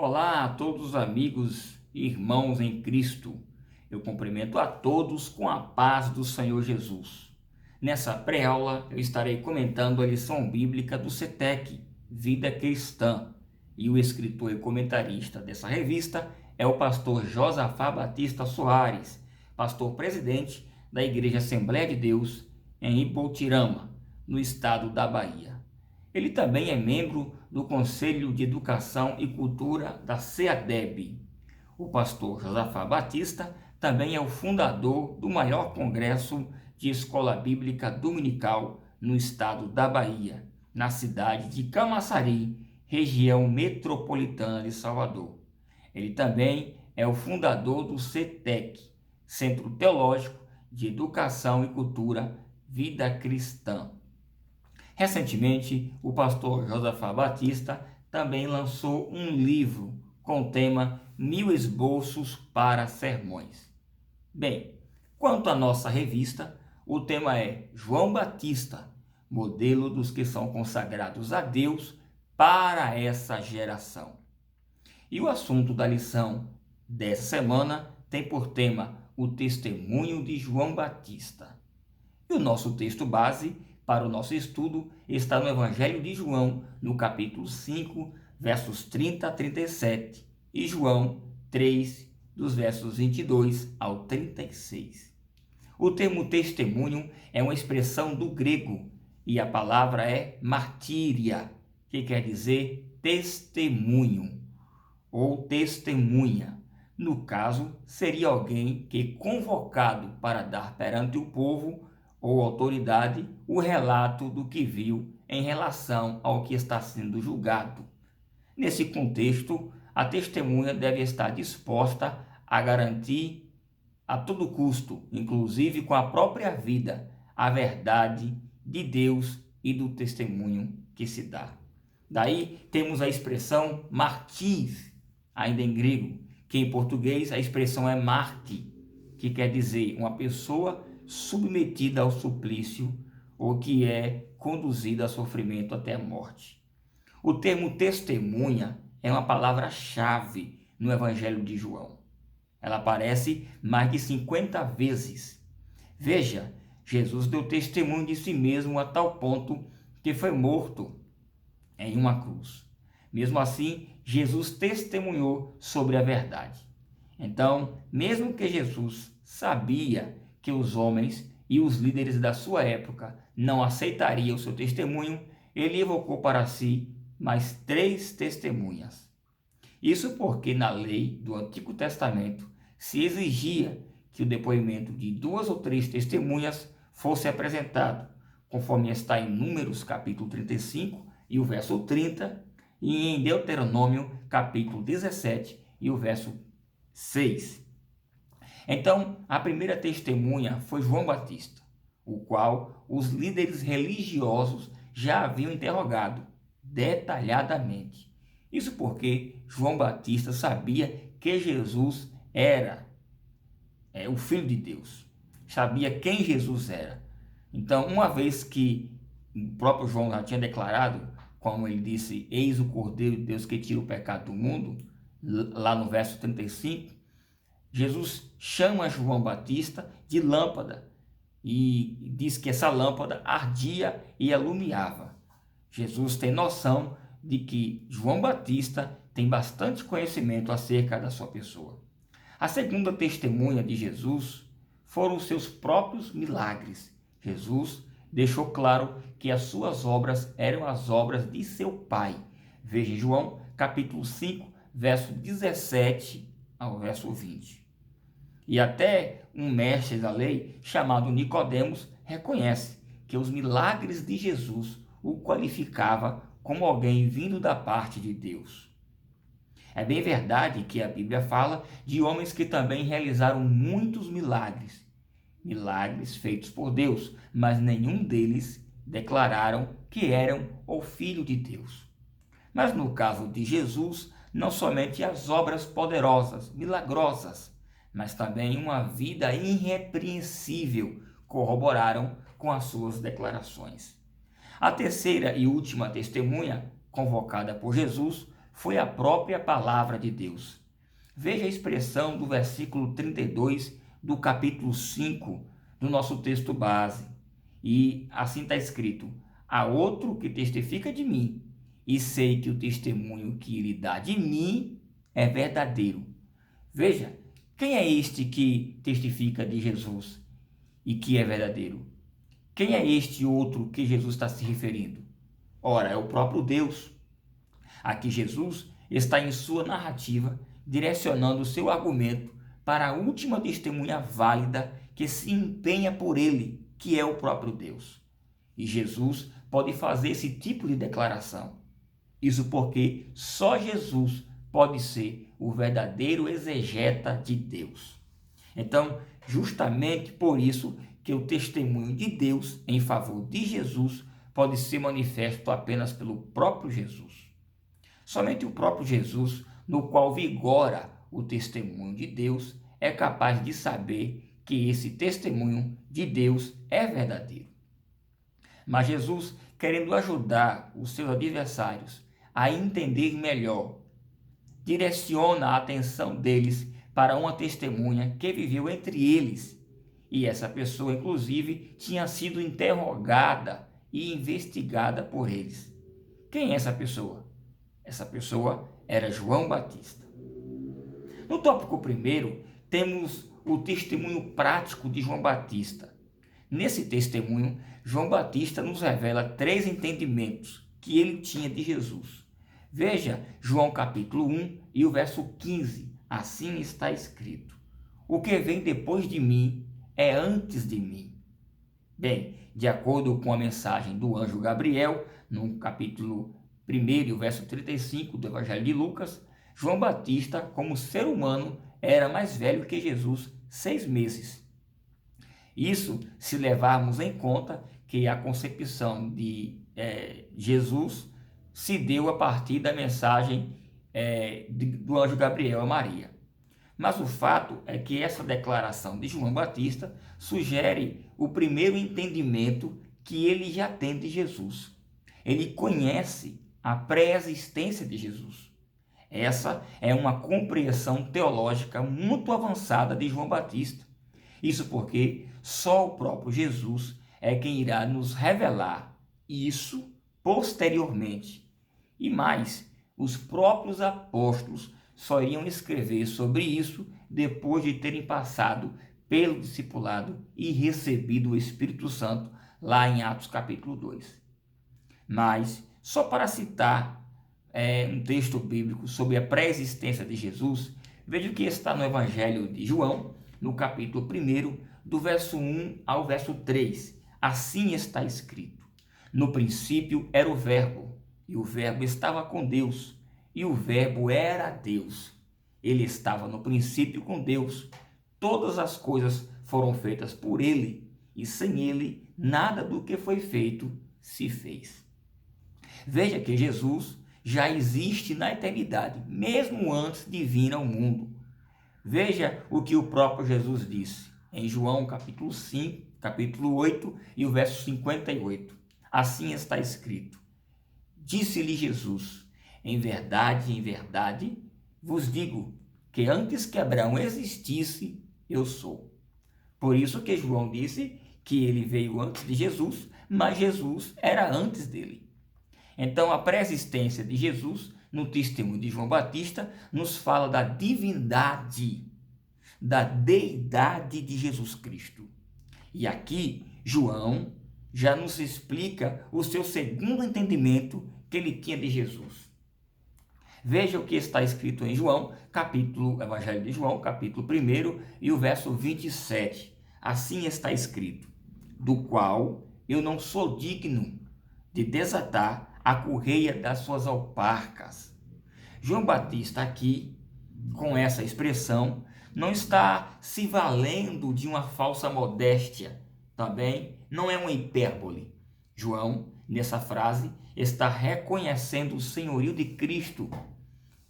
Olá a todos os amigos e irmãos em Cristo. Eu cumprimento a todos com a paz do Senhor Jesus. Nessa pré-aula eu estarei comentando a lição bíblica do CETEC, Vida Cristã, e o escritor e comentarista dessa revista é o pastor Josafá Batista Soares, pastor presidente da Igreja Assembleia de Deus em Ipotirama, no estado da Bahia. Ele também é membro do Conselho de Educação e Cultura da CEADEB. O pastor Josafá Batista também é o fundador do maior congresso de escola bíblica dominical no estado da Bahia, na cidade de Camaçari, região metropolitana de Salvador. Ele também é o fundador do CETEC, Centro Teológico de Educação e Cultura Vida Cristã. Recentemente, o pastor Josafá Batista também lançou um livro com o tema 1000 Esboços para Sermões. Bem, quanto à nossa revista, o tema é João Batista, modelo dos que são consagrados a Deus para essa geração. E o assunto da lição dessa semana tem por tema o testemunho de João Batista. E o nosso texto base para o nosso estudo está no Evangelho de João, no capítulo 5, versos 30 a 37, e João 3, dos versos 22 ao 36. O termo testemunho é uma expressão do grego e a palavra é martíria, que quer dizer testemunho ou testemunha. No caso, seria alguém que, convocado para dar perante o povo ou autoridade, o relato do que viu em relação ao que está sendo julgado. Nesse contexto, a testemunha deve estar disposta a garantir a todo custo, inclusive com a própria vida, a verdade de Deus e do testemunho que se dá. Daí temos a expressão martír, ainda em grego, que em português a expressão é mártir, que quer dizer uma pessoa submetida ao suplício ou que é conduzida a sofrimento até a morte. O termo testemunha é uma palavra-chave no Evangelho de João. Ela aparece mais de 50 vezes. Veja, Jesus deu testemunho de si mesmo a tal ponto que foi morto em uma cruz. Mesmo assim, Jesus testemunhou sobre a verdade. Então, mesmo que Jesus sabia que os homens e os líderes da sua época não aceitariam o seu testemunho, ele evocou para si mais 3 testemunhas. Isso porque na lei do Antigo Testamento se exigia que o depoimento de 2 ou 3 testemunhas fosse apresentado, conforme está em Números capítulo 35 e o verso 30, e em Deuteronômio capítulo 17 e o verso 6. Então, a primeira testemunha foi João Batista, o qual os líderes religiosos já haviam interrogado detalhadamente. Isso porque João Batista sabia que Jesus era o Filho de Deus, sabia quem Jesus era. Então, uma vez que o próprio João já tinha declarado, como ele disse, eis o Cordeiro de Deus que tira o pecado do mundo, lá no verso 35, Jesus chama João Batista de lâmpada e diz que essa lâmpada ardia e alumiava. Jesus tem noção de que João Batista tem bastante conhecimento acerca da sua pessoa. A segunda testemunha de Jesus foram os seus próprios milagres. Jesus deixou claro que as suas obras eram as obras de seu Pai. Veja João capítulo 5, verso 17 ao verso 20. E até um mestre da lei, chamado Nicodemos, reconhece que os milagres de Jesus o qualificava como alguém vindo da parte de Deus. É bem verdade que a Bíblia fala de homens que também realizaram muitos milagres, milagres feitos por Deus, mas nenhum deles declararam que eram o Filho de Deus. Mas no caso de Jesus, não somente as obras poderosas, milagrosas, mas também uma vida irrepreensível corroboraram com as suas declarações. A terceira e última testemunha, convocada por Jesus, foi a própria palavra de Deus. Veja a expressão do versículo 32 do capítulo 5 do nosso texto base. E assim está escrito: há outro que testifica de mim, e sei que o testemunho que ele dá de mim é verdadeiro. Veja, quem é este que testifica de Jesus e que é verdadeiro? Quem é este outro que Jesus está se referindo? Ora, é o próprio Deus. Aqui Jesus está em sua narrativa direcionando o seu argumento para a última testemunha válida que se empenha por ele, que é o próprio Deus. E Jesus pode fazer esse tipo de declaração. Isso porque só Jesus pode ser o verdadeiro exegeta de Deus. Então, justamente por isso que o testemunho de Deus em favor de Jesus pode ser manifesto apenas pelo próprio Jesus. Somente o próprio Jesus, no qual vigora o testemunho de Deus, é capaz de saber que esse testemunho de Deus é verdadeiro. Mas Jesus, querendo ajudar os seus adversários a entender melhor, direciona a atenção deles para uma testemunha que viveu entre eles. E essa pessoa, inclusive, tinha sido interrogada e investigada por eles. Quem é essa pessoa? Essa pessoa era João Batista. No tópico primeiro, temos o testemunho prático de João Batista. Nesse testemunho, João Batista nos revela 3 entendimentos que ele tinha de Jesus. Veja João capítulo 1 e o verso 15. Assim está escrito: o que vem depois de mim é antes de mim. Bem, de acordo com a mensagem do anjo Gabriel, no capítulo 1 e o verso 35 do Evangelho de Lucas, João Batista, como ser humano, era mais velho que Jesus 6 meses. Isso se levarmos em conta que a concepção de Jesus se deu a partir da mensagem do anjo Gabriel a Maria. Mas o fato é que essa declaração de João Batista sugere o primeiro entendimento que ele já tem de Jesus. Ele conhece a pré-existência de Jesus. Essa é uma compreensão teológica muito avançada de João Batista. Isso porque só o próprio Jesus é quem irá nos revelar isso posteriormente. E mais, os próprios apóstolos só iriam escrever sobre isso depois de terem passado pelo discipulado e recebido o Espírito Santo lá em Atos capítulo 2. Mas, só para citar um texto bíblico sobre a pré-existência de Jesus, veja o que está no Evangelho de João, no capítulo 1, do verso 1 ao verso 3. Assim está escrito: no princípio era o Verbo, e o Verbo estava com Deus, e o Verbo era Deus. Ele estava no princípio com Deus. Todas as coisas foram feitas por ele, e sem ele nada do que foi feito se fez. Veja que Jesus já existe na eternidade, mesmo antes de vir ao mundo. Veja o que o próprio Jesus disse em João capítulo 5, capítulo 8 e o verso 58. Assim está escrito: disse-lhe Jesus: em verdade, vos digo que antes que Abraão existisse, eu sou. Por isso que João disse que ele veio antes de Jesus, mas Jesus era antes dele. Então, a pré-existência de Jesus, no testemunho de João Batista, nos fala da divindade, da deidade de Jesus Cristo. E aqui, João já nos explica o seu segundo entendimento que ele tinha de Jesus. Veja o que está escrito em João, Evangelho de João, capítulo 1 e o verso 27. Assim está escrito: do qual eu não sou digno de desatar a correia das suas alparcas. João Batista aqui, com essa expressão, não está se valendo de uma falsa modéstia, também não é uma hipérbole. João, nessa frase, está reconhecendo o senhorio de Cristo,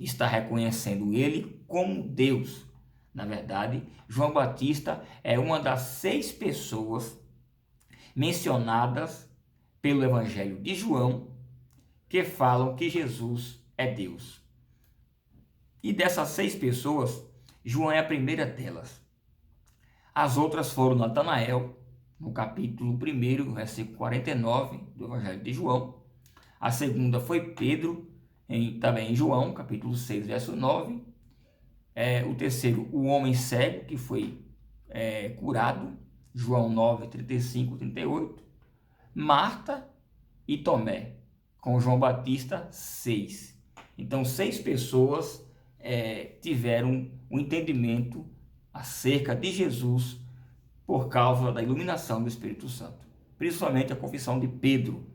está reconhecendo ele como Deus. Na verdade, João Batista é uma das 6 pessoas mencionadas pelo Evangelho de João que falam que Jesus é Deus. E dessas 6 pessoas, João é a primeira delas. As outras foram Natanael, no capítulo 1, versículo 49 do Evangelho de João. A segunda foi Pedro, também em João, capítulo 6, verso 9. O terceiro, o homem cego, que foi curado, João 9, 35, 38. Marta e Tomé, com João Batista, 6. Então, 6 pessoas tiveram um entendimento acerca de Jesus por causa da iluminação do Espírito Santo, principalmente a confissão de Pedro.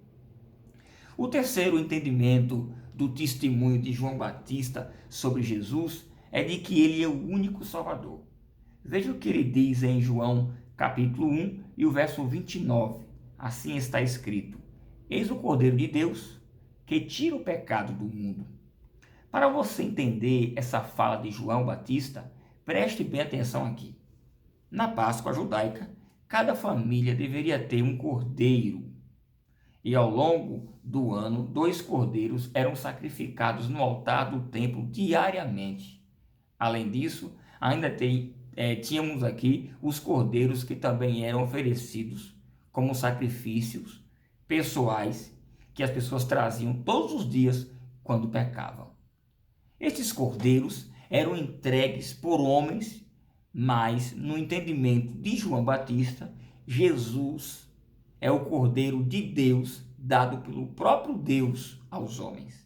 O terceiro entendimento do testemunho de João Batista sobre Jesus é de que ele é o único Salvador. Veja o que ele diz em João capítulo 1 e o verso 29. Assim está escrito: Eis o Cordeiro de Deus que tira o pecado do mundo. Para você entender essa fala de João Batista, preste bem atenção aqui. Na Páscoa judaica, cada família deveria ter um cordeiro. E ao longo do ano, 2 cordeiros eram sacrificados no altar do templo diariamente. Além disso, ainda tínhamos aqui os cordeiros que também eram oferecidos como sacrifícios pessoais que as pessoas traziam todos os dias quando pecavam. Estes cordeiros eram entregues por homens, mas no entendimento de João Batista, Jesus é o Cordeiro de Deus dado pelo próprio Deus aos homens.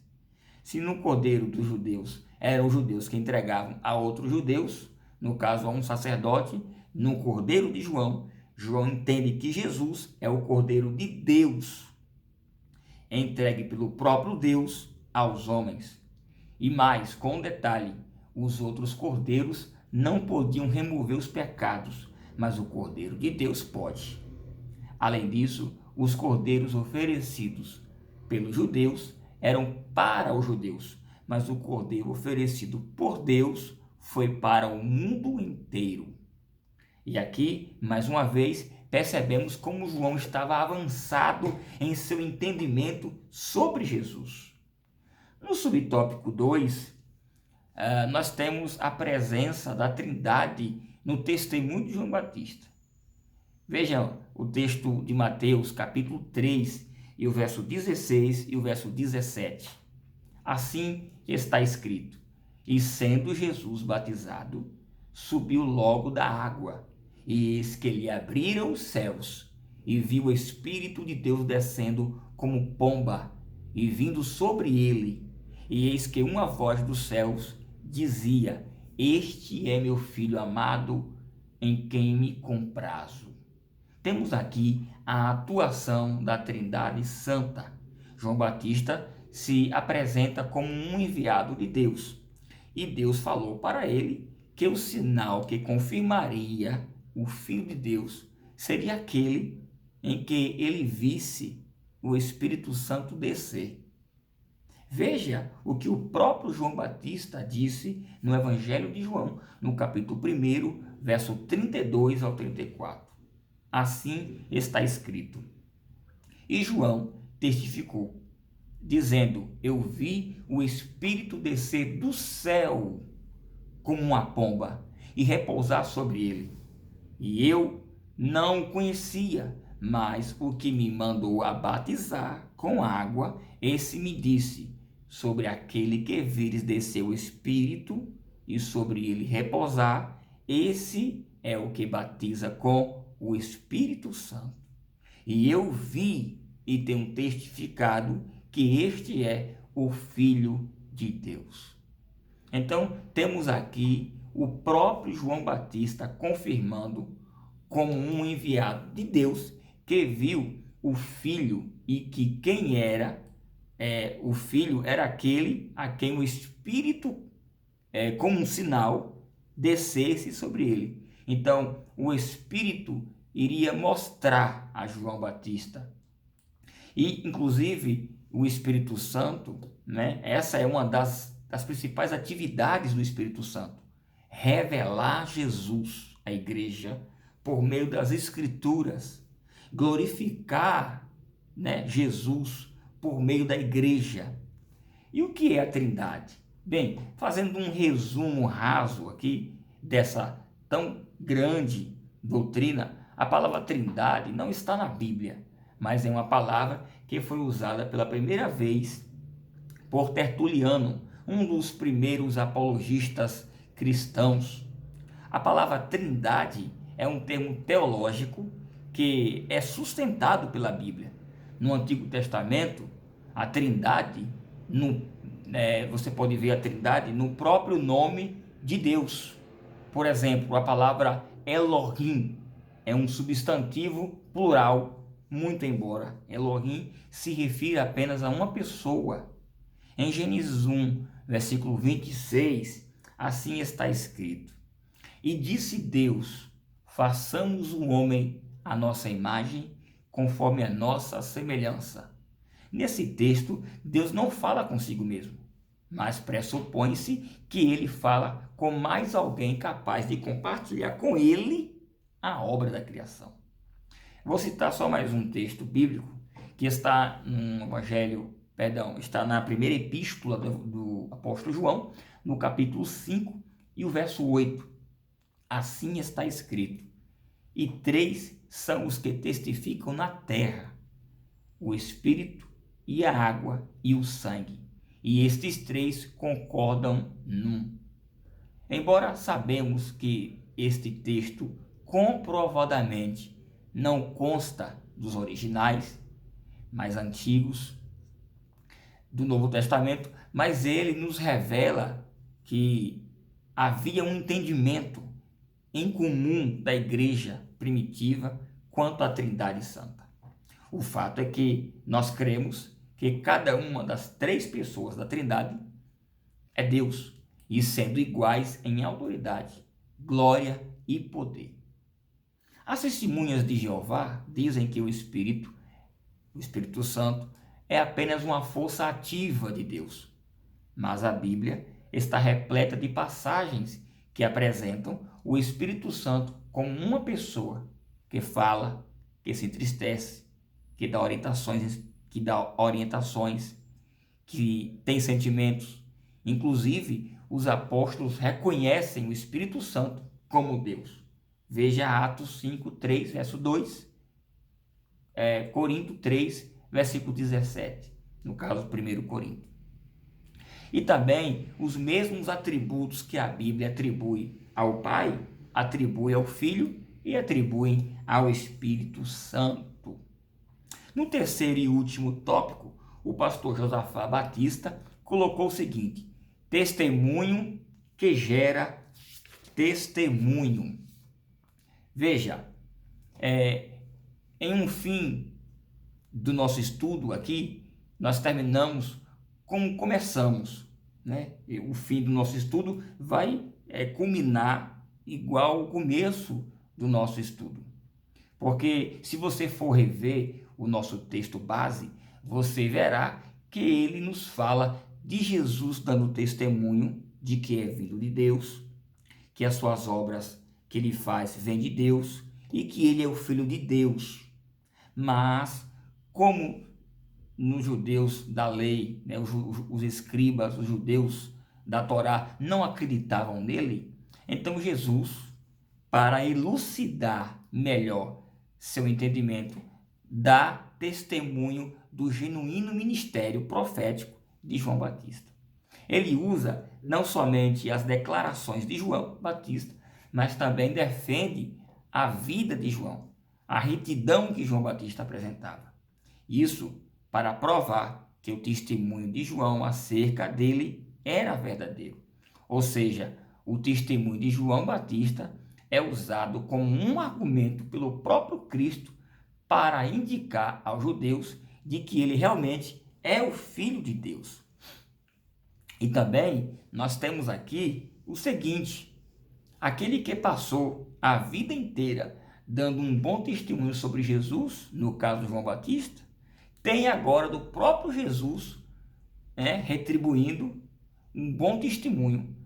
Se no Cordeiro dos judeus eram os judeus que entregavam a outros judeus, no caso a um sacerdote, no Cordeiro de João, João entende que Jesus é o Cordeiro de Deus, entregue pelo próprio Deus aos homens. E mais, com um detalhe, os outros cordeiros não podiam remover os pecados, mas o Cordeiro de Deus pode. Além disso, os cordeiros oferecidos pelos judeus eram para os judeus, mas o cordeiro oferecido por Deus foi para o mundo inteiro. E aqui, mais uma vez, percebemos como João estava avançado em seu entendimento sobre Jesus. No subtópico 2, nós temos a presença da Trindade no testemunho de João Batista. Vejam o texto de Mateus, capítulo 3, e o verso 16 e o verso 17. Assim está escrito: E sendo Jesus batizado, subiu logo da água, e eis que lhe abriram os céus, e viu o Espírito de Deus descendo como pomba, e vindo sobre ele. E eis que uma voz dos céus dizia: Este é meu Filho amado, em quem me comprazo. Temos aqui a atuação da Trindade Santa. João Batista se apresenta como um enviado de Deus. E Deus falou para ele que o sinal que confirmaria o Filho de Deus seria aquele em que ele visse o Espírito Santo descer. Veja o que o próprio João Batista disse no Evangelho de João, no capítulo 1, verso 32 ao 34. Assim está escrito: E João testificou, dizendo: Eu vi o Espírito descer do céu como uma pomba e repousar sobre ele. E eu não o conhecia, mas o que me mandou a batizar com água, esse me disse: Sobre aquele que vires descer o Espírito e sobre ele repousar, esse é o que batiza com o Espírito Santo. E eu vi e tenho testificado que este é o Filho de Deus. Então, temos aqui o próprio João Batista confirmando como um enviado de Deus que viu o Filho e que quem era o Filho era aquele a quem o Espírito, como um sinal, descesse sobre ele. Então, o Espírito iria mostrar a João Batista. E, inclusive, o Espírito Santo, essa é uma das principais atividades do Espírito Santo. Revelar Jesus à igreja por meio das Escrituras. Glorificar Jesus por meio da igreja. E o que é a Trindade? Bem, fazendo um resumo raso aqui dessa tão grande doutrina, a palavra Trindade não está na Bíblia, mas é uma palavra que foi usada pela primeira vez por Tertuliano, um dos primeiros apologistas cristãos. A palavra Trindade é um termo teológico que é sustentado pela Bíblia. No Antigo Testamento, a Trindade, você pode ver a Trindade no próprio nome de Deus. Por exemplo, a palavra Elohim é um substantivo plural, muito embora Elohim se refira apenas a uma pessoa. Em Gênesis 1, versículo 26, assim está escrito: E disse Deus, façamos o homem à nossa imagem, conforme a nossa semelhança. Nesse texto, Deus não fala consigo mesmo, mas pressupõe-se que ele fala com mais alguém capaz de compartilhar com ele a obra da criação. Vou citar só mais um texto bíblico que está no Evangelho, está na primeira epístola do apóstolo João, no capítulo 5 e o verso 8. Assim está escrito: E 3 são os que testificam na terra, o Espírito e a água e o sangue, e estes 3 concordam num. Embora sabemos que este texto comprovadamente não consta dos originais mais antigos do Novo Testamento, mas ele nos revela que havia um entendimento em comum da igreja primitiva quanto à Trindade Santa. O fato é que nós cremos que cada uma das 3 pessoas da Trindade é Deus, e sendo iguais em autoridade, glória e poder. As testemunhas de Jeová dizem que o Espírito Santo, é apenas uma força ativa de Deus. Mas a Bíblia está repleta de passagens que apresentam o Espírito Santo como uma pessoa que fala, que se entristece, que dá orientações, que tem sentimentos. Inclusive, os apóstolos reconhecem o Espírito Santo como Deus. Veja Atos 5, 3, verso 2, Corinto 3, versículo 17, no caso 1 Corinto. E também os mesmos atributos que a Bíblia atribui ao Pai, atribui ao Filho e atribui ao Espírito Santo. No terceiro e último tópico, o pastor Josafá Batista colocou o seguinte: testemunho que gera testemunho. Veja, em um fim do nosso estudo aqui, nós terminamos como começamos, né? E o fim do nosso estudo vai culminar igual ao começo do nosso estudo. Porque se você for rever o nosso texto base, você verá que ele nos fala de Jesus dando testemunho de que é vindo de Deus, que as suas obras que ele faz vêm de Deus e que ele é o Filho de Deus. Mas, como nos judeus da lei, né, os escribas, os judeus da Torá não acreditavam nele, então Jesus, para elucidar melhor seu entendimento, dá testemunho do genuíno ministério profético de João Batista. Ele usa não somente as declarações de João Batista, mas também defende a vida de João, a retidão que João Batista apresentava. Isso para provar que o testemunho de João acerca dele era verdadeiro. Ou seja, o testemunho de João Batista é usado como um argumento pelo próprio Cristo para indicar aos judeus de que ele realmente é o Filho de Deus. E também nós temos aqui o seguinte: aquele que passou a vida inteira dando um bom testemunho sobre Jesus, no caso de João Batista, tem agora do próprio Jesus retribuindo um bom testemunho.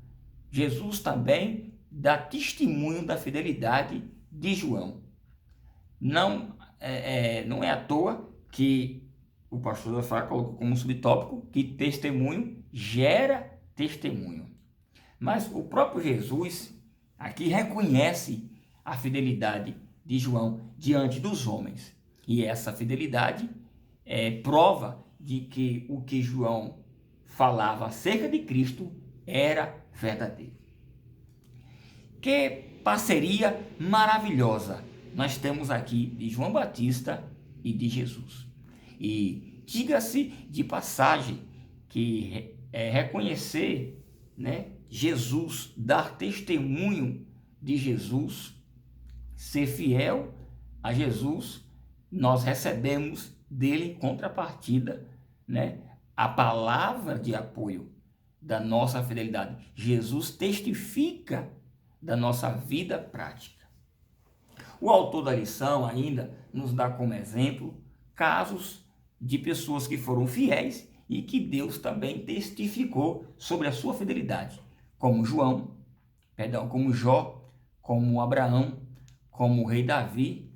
Jesus também dá testemunho da fidelidade de João. Não é à toa que o pastor Josafá colocou como subtópico que testemunho gera testemunho. Mas o próprio Jesus aqui reconhece a fidelidade de João diante dos homens. E essa fidelidade é prova de que o que João falava acerca de Cristo era verdadeiro. Que parceria maravilhosa nós temos aqui de João Batista e de Jesus. E diga-se de passagem que reconhecer, Jesus, dar testemunho de Jesus, ser fiel a Jesus, nós recebemos dele em contrapartida, a palavra de apoio da nossa fidelidade. Jesus testifica da nossa vida prática. O autor da lição ainda nos dá como exemplo casos de pessoas que foram fiéis e que Deus também testificou sobre a sua fidelidade, como como Jó, como Abraão, como o rei Davi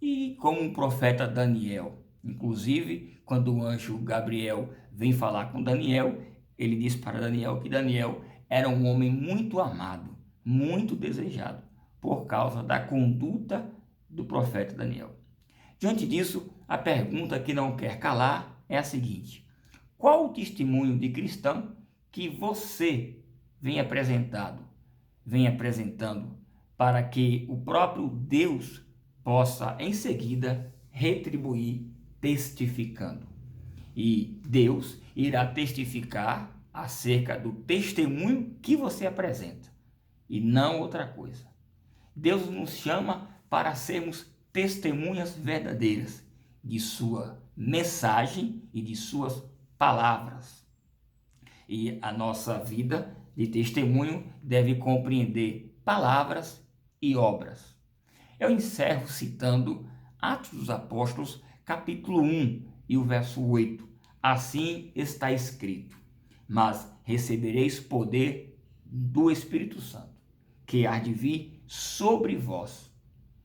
e como o profeta Daniel. Inclusive, quando o anjo Gabriel vem falar com Daniel, ele diz para Daniel que Daniel era um homem muito amado, muito desejado, por causa da conduta do profeta Daniel. Diante disso, a pergunta que não quer calar é a seguinte: qual o testemunho de cristão que você vem apresentando para que o próprio Deus possa em seguida retribuir testificando? E Deus irá testificar acerca do testemunho que você apresenta e não outra coisa. Deus nos chama para sermos testemunhas verdadeiras de sua mensagem e de suas palavras. E a nossa vida de testemunho deve compreender palavras e obras. Eu encerro citando Atos dos Apóstolos, capítulo 1 e o verso 8. Assim está escrito: mas recebereis poder do Espírito Santo, que há de vir sobre vós,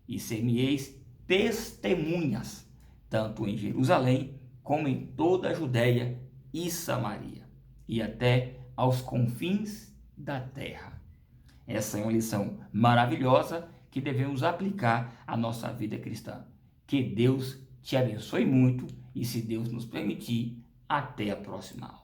e ser-me-eis testemunhas, tanto em Jerusalém como em toda a Judéia e Samaria, e até aos confins da terra. Essa é uma lição maravilhosa que devemos aplicar à nossa vida cristã. Que Deus te abençoe muito e, se Deus nos permitir, até a próxima aula.